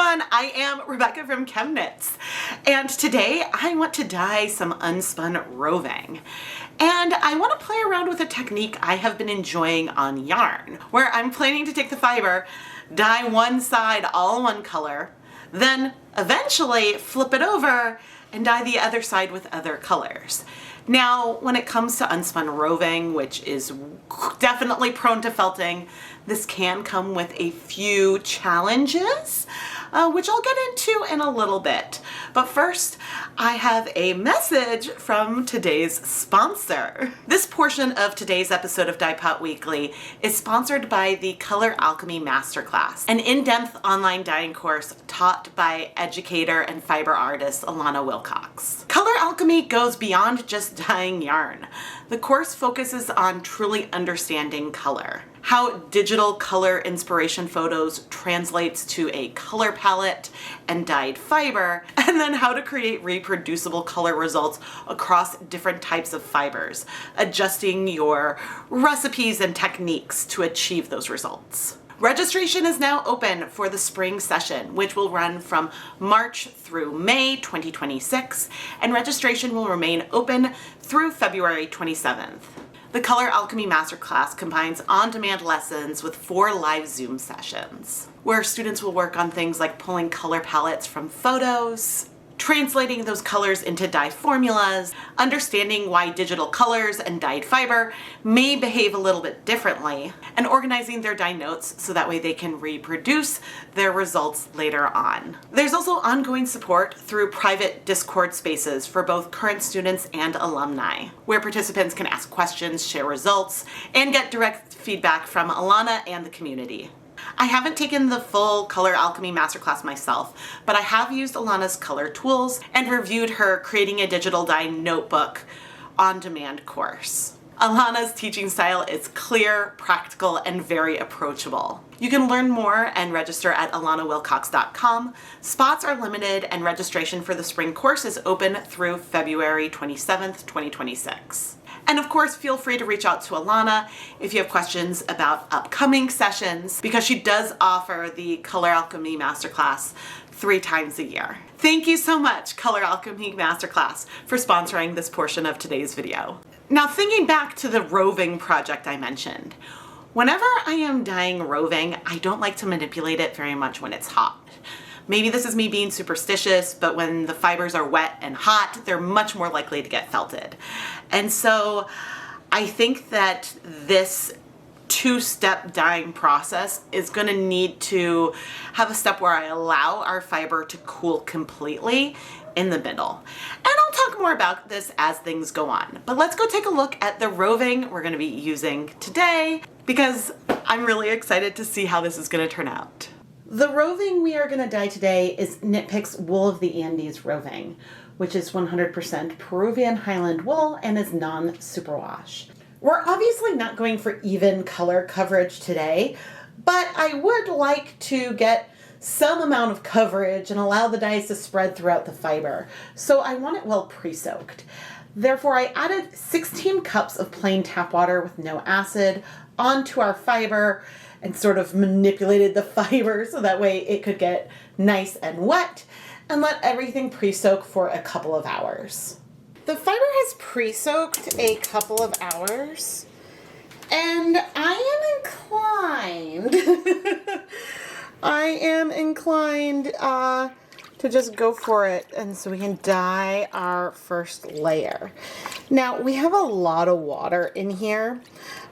everyone, I am Rebecca from ChemKnits, and today I want to dye some unspun roving. And I want to play around with a technique I have been enjoying on yarn, where I'm planning to take the fiber, dye one side all one color, then eventually flip it over and dye the other side with other colors. Now, when it comes to unspun roving, which is definitely prone to felting, this can come with a few challenges, which I'll get into in a little bit. But first, I have a message from today's sponsor. This portion of today's episode of Dyepot Weekly is sponsored by the Color Alchemy Masterclass, an in-depth online dyeing course taught by educator and fiber artist Alana Wilcox. Color Alchemy goes beyond just dyeing yarn. The course focuses on truly understanding color, how digital color inspiration photos translates to a color palette and dyed fiber, and then how to create reproducible color results across different types of fibers, adjusting your recipes and techniques to achieve those results. Registration is now open for the spring session, which will run from March through May 2026, and registration will remain open through February 27th. The Color Alchemy Masterclass combines on-demand lessons with 4 live Zoom sessions, where students will work on things like pulling color palettes from photos, translating those colors into dye formulas, understanding why digital colors and dyed fiber may behave a little bit differently, and organizing their dye notes so that way they can reproduce their results later on. There's also ongoing support through private Discord spaces for both current students and alumni, where participants can ask questions, share results, and get direct feedback from Alana and the community. I haven't taken the full Color Alchemy Masterclass myself, but I have used Alana's color tools and reviewed her Creating a Digital Dye Notebook on-demand course. Alana's teaching style is clear, practical, and very approachable. You can learn more and register at alanawilcox.com. Spots are limited and registration for the spring course is open through February 27th, 2026. And of course, feel free to reach out to Alana if you have questions about upcoming sessions, because she does offer the Color Alchemy Masterclass 3 times a year. Thank you so much, Color Alchemy Masterclass, for sponsoring this portion of today's video. Now, thinking back to the roving project I mentioned, whenever I am dyeing roving, I don't like to manipulate it very much when it's hot. Maybe this is me being superstitious, but when the fibers are wet and hot, they're much more likely to get felted. And so I think that this 2-step dyeing process is going to need to have a step where I allow our fiber to cool completely in the middle. And I'll talk more about this as things go on. But let's go take a look at the roving we're going to be using today, because I'm really excited to see how this is going to turn out. The roving we are going to dye today is Knit Picks Wool of the Andes roving, which is 100% Peruvian Highland wool and is non-superwash. We're obviously not going for even color coverage today, but I would like to get some amount of coverage and allow the dyes to spread throughout the fiber. So I want it well pre-soaked. Therefore, I added 16 cups of plain tap water with no acid onto our fiber and sort of manipulated the fiber so that way it could get nice and wet, and let everything pre-soak for a couple of hours. The fiber has pre-soaked a couple of hours, and I am inclined to just go for it, and so we can dye our first layer. Now, we have a lot of water in here.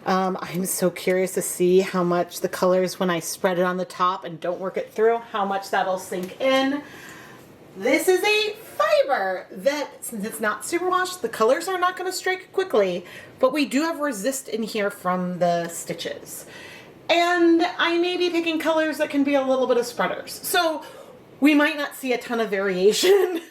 I'm so curious to see how much the colors, when I spread it on the top and don't work it through, how much that'll sink in. This is a fiber that, since it's not superwash, the colors are not going to strike quickly, but we do have resist in here from the stitches. And I may be picking colors that can be a little bit of spreaders. So we might not see a ton of variation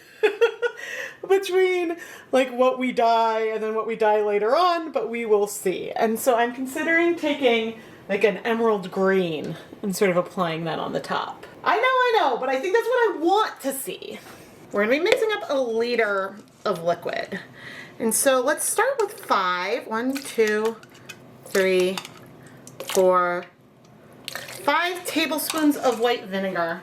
between like what we dye and then what we dye later on, but we will see. And so I'm considering taking like an emerald green and sort of applying that on the top. I know, but I think that's what I want to see. We're gonna be mixing up a liter of liquid. And so let's start with 5. 1, 2, 3, 4, 5 tablespoons of white vinegar.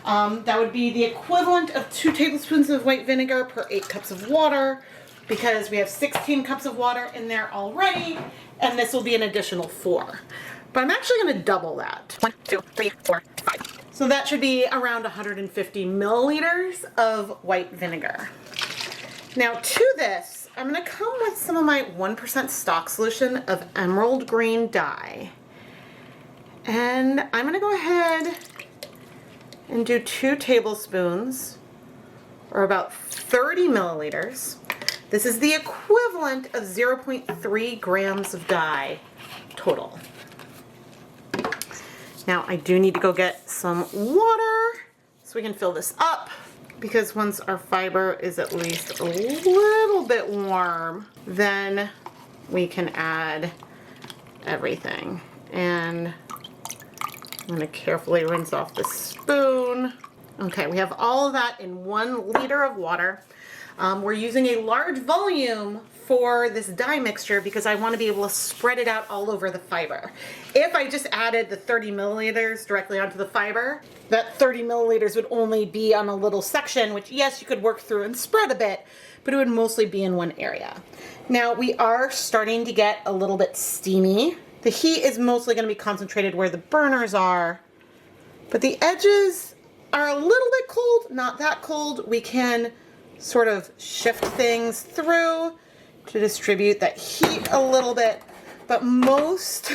That would be the equivalent of 2 tablespoons of white vinegar per 8 cups of water, because we have 16 cups of water in there already, and this will be an additional 4. But I'm actually going to double that. 1, 2, 3, 4, 5. So that should be around 150 milliliters of white vinegar. Now to this, I'm going to come with some of my 1% stock solution of emerald green dye. And I'm going to go ahead and do 2 tablespoons, or about 30 milliliters. This is the equivalent of 0.3 grams of dye total. Now I do need to go get some water so we can fill this up, because once our fiber is at least a little bit warm, then we can add everything. And I'm going to carefully rinse off the spoon. Okay, we have all of that in 1 liter of water. We're using a large volume for this dye mixture because I want to be able to spread it out all over the fiber. If I just added the 30 milliliters directly onto the fiber, that 30 milliliters would only be on a little section, which yes, you could work through and spread a bit, but it would mostly be in one area. Now we are starting to get a little bit steamy. The heat is mostly going to be concentrated where the burners are, but the edges are a little bit cold, not that cold. We can sort of shift things through to distribute that heat a little bit, but most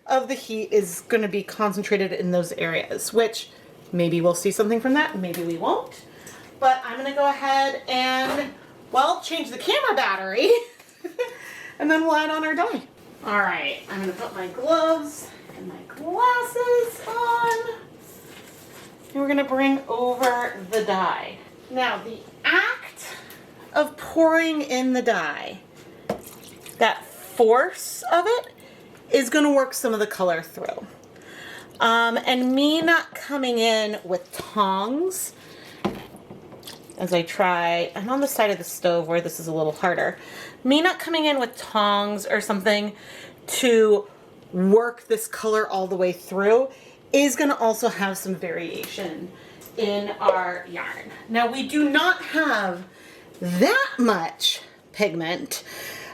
of the heat is going to be concentrated in those areas, which maybe we'll see something from that, maybe we won't. But I'm going to go ahead and, well, change the camera battery and then we'll add on our dye. All right, I'm going to put my gloves and my glasses on, and we're going to bring over the dye. Now, the act of pouring in the dye, that force of it is going to work some of the color through. And me not coming in with tongs as I try, I'm on the side of the stove where this is a little harder. Me not coming in with tongs or something to work this color all the way through is going to also have some variation in our yarn. Now we do not have that much pigment,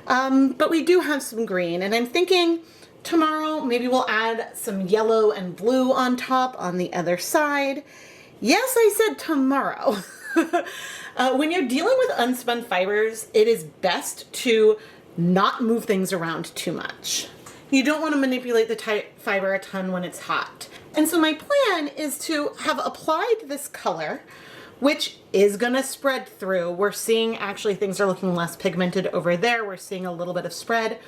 but we do have some green, and I'm thinking tomorrow maybe we'll add some yellow and blue on top on the other side. Yes, I said tomorrow. When you're dealing with unspun fibers, it is best to not move things around too much. You don't want to manipulate the fiber a ton when it's hot. And so my plan is to have applied this color, which is going to spread through. We're seeing actually things are looking less pigmented over there. We're seeing a little bit of spread.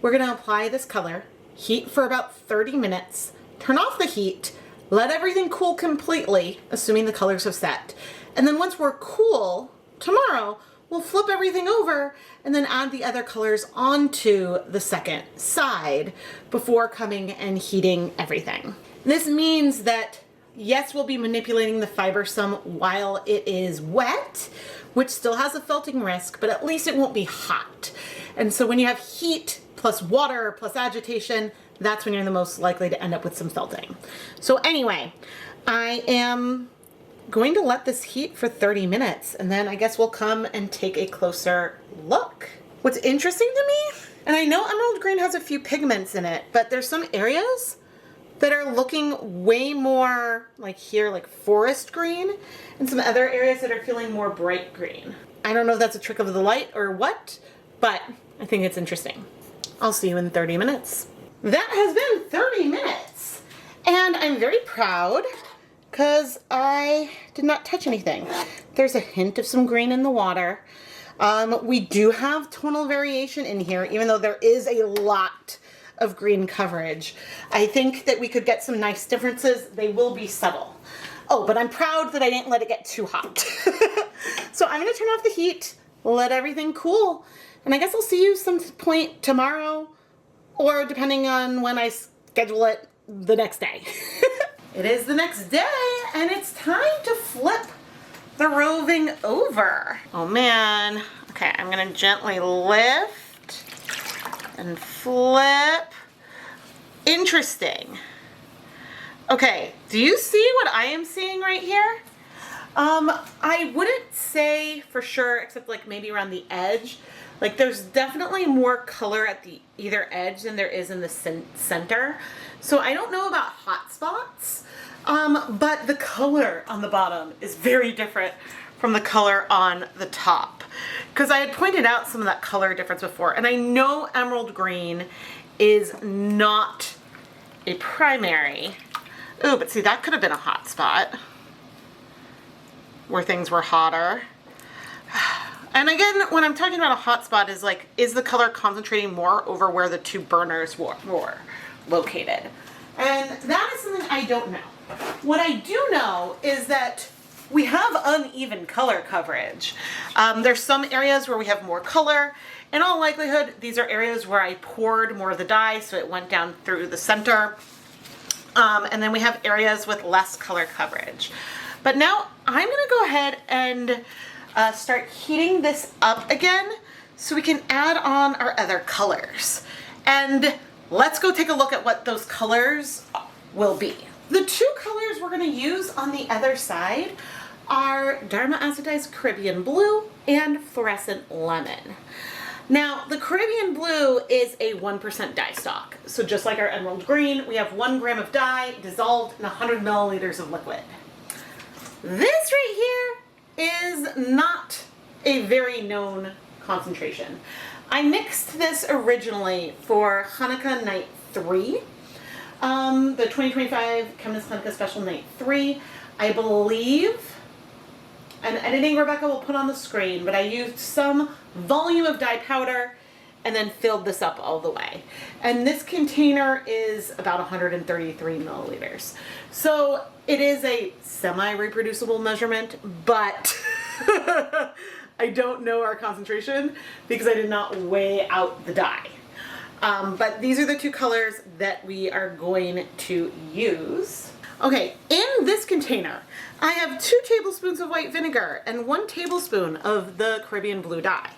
We're going to apply this color, heat for about 30 minutes, turn off the heat, let everything cool completely, assuming the colors have set. And then once we're cool, tomorrow, we'll flip everything over and then add the other colors onto the second side before coming and heating everything. This means that, yes, we'll be manipulating the fiber some while it is wet, which still has a felting risk, but at least it won't be hot. And so when you have heat plus water plus agitation, that's when you're the most likely to end up with some felting. So anyway, I am going to let this heat for 30 minutes, and then I guess we'll come and take a closer look. What's interesting to me, and I know emerald green has a few pigments in it, but there's some areas that are looking way more like here, like forest green, and some other areas that are feeling more bright green. I don't know if that's a trick of the light or what, but I think it's interesting. I'll see you in 30 minutes. That has been 30 minutes, and I'm very proud because I did not touch anything. There's a hint of some green in the water. We do have tonal variation in here, even though there is a lot of green coverage. I think that we could get some nice differences. They will be subtle. Oh, but I'm proud that I didn't let it get too hot. So I'm gonna turn off the heat, let everything cool, and I guess I'll see you some point tomorrow, or depending on when I schedule it, the next day. It is the next day, and it's time to flip the roving over. Oh man. Okay, I'm gonna gently lift and flip. Interesting. Okay, do you see what I am seeing right here? I wouldn't say for sure, except like maybe around the edge. Like there's definitely more color at the either edge than there is in the center. So I don't know about hot spots, but the color on the bottom is very different from the color on the top. Because I had pointed out some of that color difference before, and I know emerald green is not a primary. Oh, but see, that could have been a hot spot where things were hotter. And again, when I'm talking about a hot spot is like, is the color concentrating more over where the two burners were located? And that is something I don't know. What I do know is that we have uneven color coverage. There's some areas where we have more color. In all likelihood, these are areas where I poured more of the dye, so it went down through the center. And then we have areas with less color coverage. But now I'm gonna go ahead and start heating this up again so we can add on our other colors. And let's go take a look at what those colors will be. The two colors we're gonna use on the other side are Dharma Acetized Caribbean Blue and Fluorescent Lemon. Now, the Caribbean Blue is a 1% dye stock. So just like our emerald green, we have 1 gram of dye dissolved in 100 milliliters of liquid. This right here is not a very known concentration. I mixed this originally for Chanukah Night 3, the 2025 ChemKnits Chanukah Special Night 3. I believe, and editing Rebecca will put on the screen, but I used some volume of dye powder and then filled this up all the way. And this container is about 133 milliliters. So it is a semi-reproducible measurement, but I don't know our concentration because I did not weigh out the dye. But these are the two colors that we are going to use. Okay, in this container, I have 2 tablespoons of white vinegar and 1 tablespoon of the Caribbean Blue dye.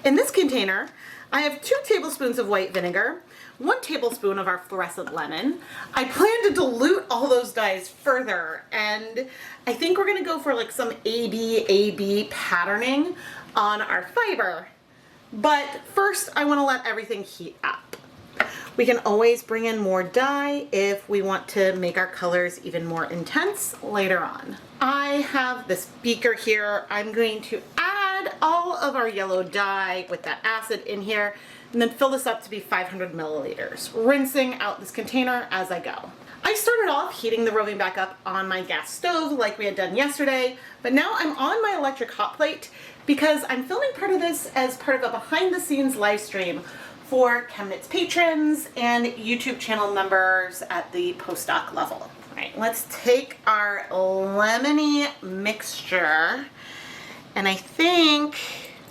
In this container, I have 2 tablespoons of white vinegar, 1 tablespoon of our fluorescent lemon. I plan to dilute all those dyes further, and I think we're gonna go for like some AB patterning on our fiber. But first, I wanna let everything heat up. We can always bring in more dye if we want to make our colors even more intense later on. I have this beaker here. I'm going to add all of our yellow dye with that acid in here and then fill this up to be 500 milliliters, rinsing out this container as I go. I started off heating the Roving back up on my gas stove like we had done yesterday, but now I'm on my electric hot plate because I'm filming part of this as part of a behind the scenes live stream for ChemKnits patrons and YouTube channel members at the postdoc level. All right, let's take our lemony mixture, and I think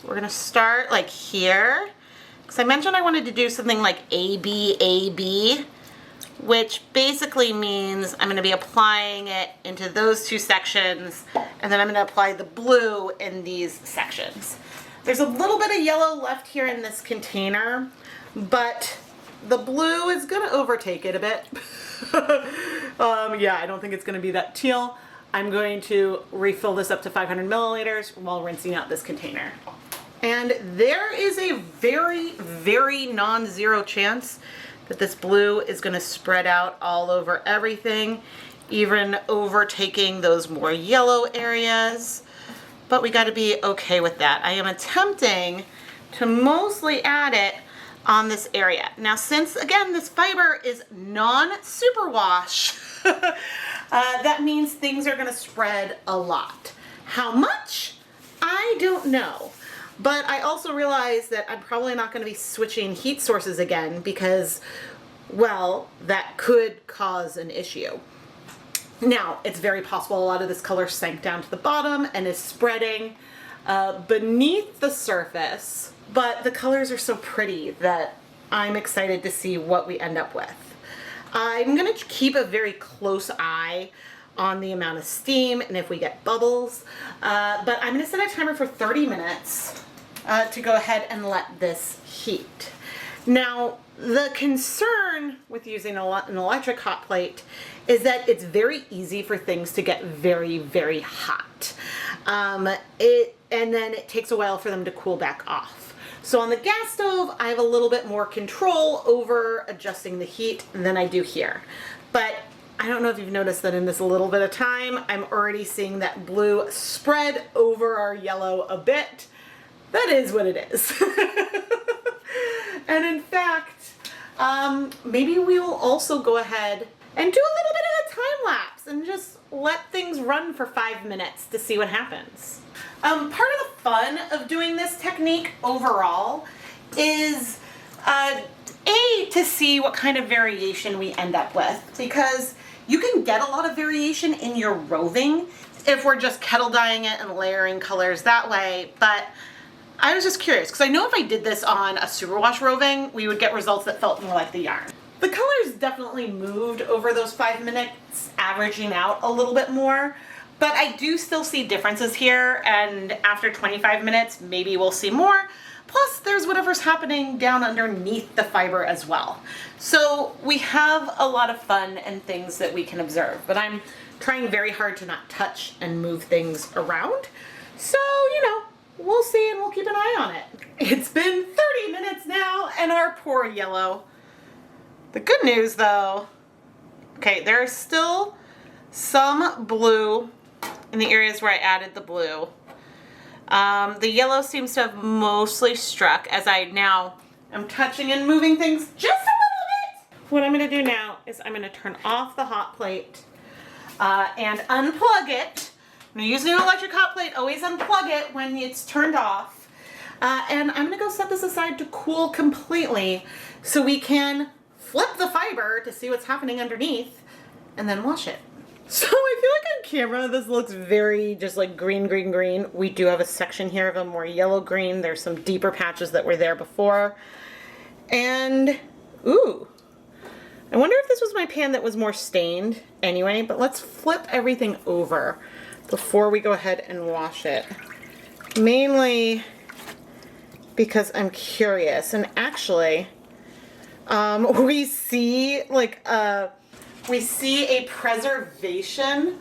we're gonna start like here, because I mentioned I wanted to do something like AB, which basically means I'm gonna be applying it into those 2 sections, and then I'm gonna apply the blue in these sections. There's a little bit of yellow left here in this container, but the blue is gonna overtake it a bit. Yeah, I don't think it's gonna be that teal. I'm going to refill this up to 500 milliliters while rinsing out this container. And there is a very, very non-zero chance that this blue is gonna spread out all over everything, even overtaking those more yellow areas. But we gotta be okay with that. I am attempting to mostly add it on this area. Now, since again, this fiber is non-superwash, that means things are gonna spread a lot. How much? I don't know. But I also realize that I'm probably not gonna be switching heat sources again because, well, that could cause an issue. Now, it's very possible a lot of this color sank down to the bottom and is spreading beneath the surface, but the colors are so pretty that I'm excited to see what we end up with. I'm gonna keep a very close eye on the amount of steam and if we get bubbles, but I'm gonna set a timer for 30 minutes to go ahead and let this heat. Now, the concern with using an electric hot plate is that it's very easy for things to get very, very hot. And then it takes a while for them to cool back off. So on the gas stove, I have a little bit more control over adjusting the heat than I do here. But I don't know if you've noticed that in this little bit of time, I'm already seeing that blue spread over our yellow a bit. That is what it is. And in fact, maybe we will also go ahead and do a little bit of a time lapse and just let things run for 5 minutes to see what happens. Part of the fun of doing this technique overall is to see what kind of variation we end up with, because you can get a lot of variation in your roving if we're just kettle dyeing it and layering colors that way. But I was just curious, because I know if I did this on a superwash roving, we would get results that felt more like the yarn. The colors definitely moved over those 5 minutes, averaging out a little bit more, but I do still see differences here, and after 25 minutes, maybe we'll see more. Plus, there's whatever's happening down underneath the fiber as well. So we have a lot of fun and things that we can observe, but I'm trying very hard to not touch and move things around. So, you know, we'll see and we'll keep an eye on it. It's been 30 minutes now and our poor yellow. The good news though, okay, there's still some blue in the areas where I added the blue. The yellow seems to have mostly struck as I now am touching and moving things just a little bit. What I'm gonna do now is I'm gonna turn off the hot plate and unplug it. When you're using an electric hot plate, always unplug it when it's turned off. And I'm gonna go set this aside to cool completely so we can flip the fiber to see what's happening underneath and then wash it. So I feel like on camera this looks very just like green, green, green. We do have a section here of a more yellow green. There's some deeper patches that were there before. And, ooh, I wonder if this was my pan that was more stained anyway, but let's flip everything over before we go ahead and wash it. Mainly because I'm curious, and actually, we see like we see a preservation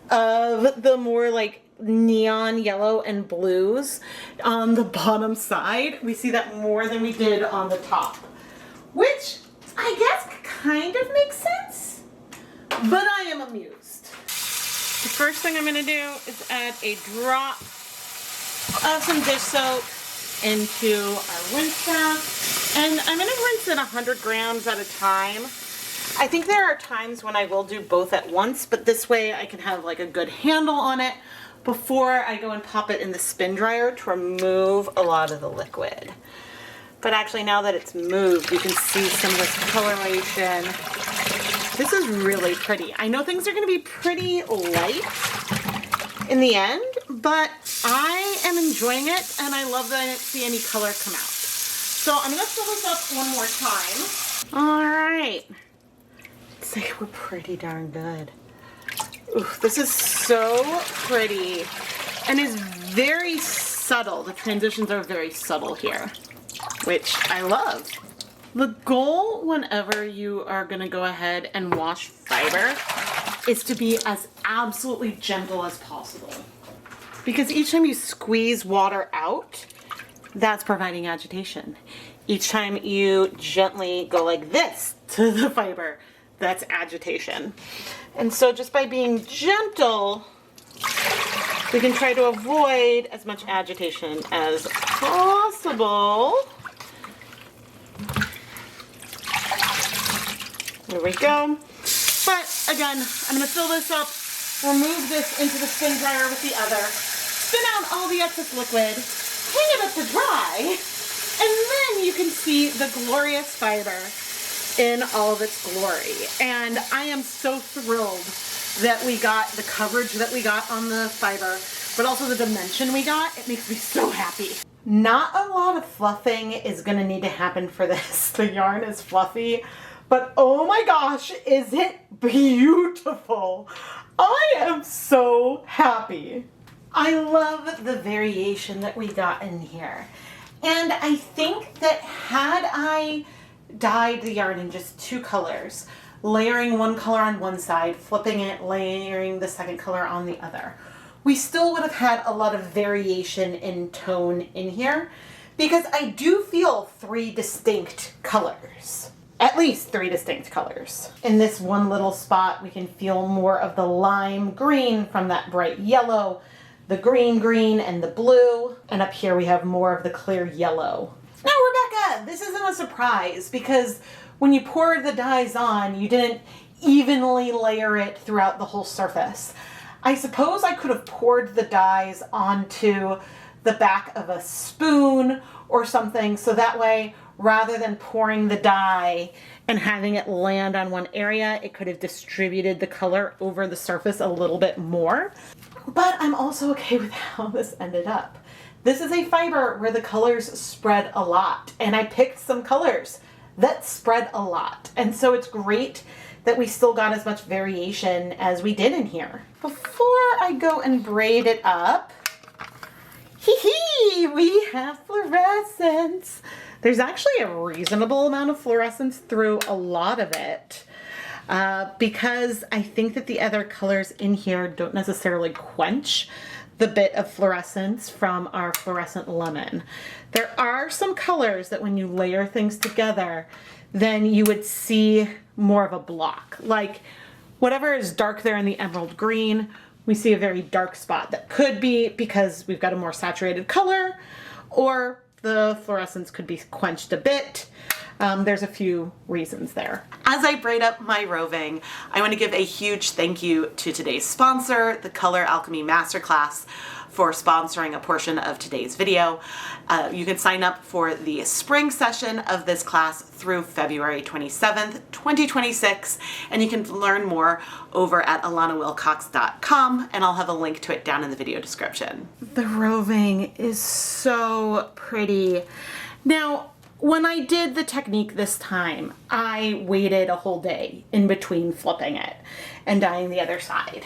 of the more like neon yellow and blues on the bottom side. We see that more than we did on the top, which I guess kind of makes sense, but I am amused. The first thing I'm gonna do is add a drop of some dish soap into our rinse bath, and I'm gonna rinse it 100 grams at a time. I think there are times when I will do both at once, but this way I can have like a good handle on it before I go and pop it in the spin dryer to remove a lot of the liquid. But actually now that it's moved, you can see some of this coloration. This is really pretty. I know things are gonna be pretty light in the end, but I am enjoying it and I love that I didn't see any color come out. So I'm gonna fill this up one more time. All right. It's like we're pretty darn good. Ooh, this is so pretty and is very subtle. The transitions are very subtle here, which I love. The goal whenever you are gonna go ahead and wash fiber is to be as absolutely gentle as possible. Because each time you squeeze water out, that's providing agitation. Each time you gently go like this to the fiber, that's agitation. And so just by being gentle, we can try to avoid as much agitation as possible. There we go. But again, I'm gonna fill this up, remove this into the spin dryer with the other, spin out all the excess liquid, hang it up to dry, and then you can see the glorious fiber in all of its glory. And I am so thrilled that we got the coverage that we got on the fiber, but also the dimension we got. It makes me so happy. Not a lot of fluffing is gonna need to happen for this. The yarn is fluffy, but oh my gosh, is it beautiful. I am so happy. I love the variation that we got in here. And I think that had I dyed the yarn in just two colors, layering one color on one side, flipping it, layering the second color on the other, we still would have had a lot of variation in tone in here, because I do feel three distinct colors. At least three distinct colors. In this one little spot, we can feel more of the lime green from that bright yellow, the green, and the blue. And up here we have more of the clear yellow. Now, Rebecca, this isn't a surprise because when you poured the dyes on, you didn't evenly layer it throughout the whole surface. I suppose I could have poured the dyes onto the back of a spoon or something, so that way, rather than pouring the dye and having it land on one area, it could have distributed the color over the surface a little bit more. But I'm also okay with how this ended up. This is a fiber where the colors spread a lot, and I picked some colors that spread a lot. And so it's great that we still got as much variation as we did in here. Before I go and braid it up, we have fluorescence. There's actually a reasonable amount of fluorescence through a lot of it because I think that the other colors in here don't necessarily quench the bit of fluorescence from our fluorescent lemon. There are some colors that when you layer things together, then you would see more of a block. Like whatever is dark there in the emerald green, we see a very dark spot. That could be because we've got a more saturated color, or the fluorescence could be quenched a bit. There's a few reasons there. As I braid up my roving, I want to give a huge thank you to today's sponsor, the Color Alchemy Masterclass, for sponsoring a portion of today's video. You can sign up for the spring session of this class through February 27th, 2026, and you can learn more over at alanawilcox.com, and I'll have a link to it down in the video description. The roving is so pretty. Now, when I did the technique this time, I waited a whole day in between flipping it and dyeing the other side.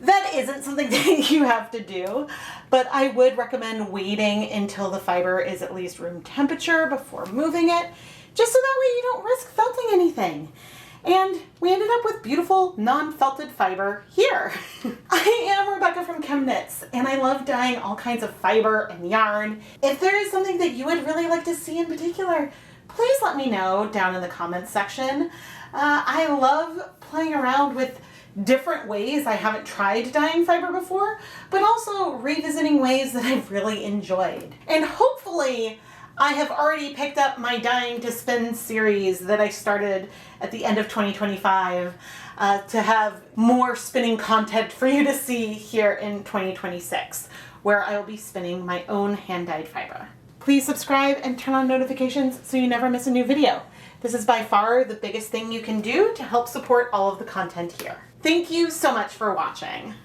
That isn't something that you have to do, but I would recommend waiting until the fiber is at least room temperature before moving it, just so that way you don't risk felting anything. And we ended up with beautiful non-felted fiber here. I am Rebecca from ChemKnits, and I love dyeing all kinds of fiber and yarn. If there is something that you would really like to see in particular, please let me know down in the comments section. I love playing around with different ways I haven't tried dyeing fiber before, but also revisiting ways that I've really enjoyed. And hopefully I have already picked up my Dyeing to Spin series that I started at the end of 2025 to have more spinning content for you to see here in 2026, where I will be spinning my own hand-dyed fiber. Please subscribe and turn on notifications so you never miss a new video. This is by far the biggest thing you can do to help support all of the content here. Thank you so much for watching.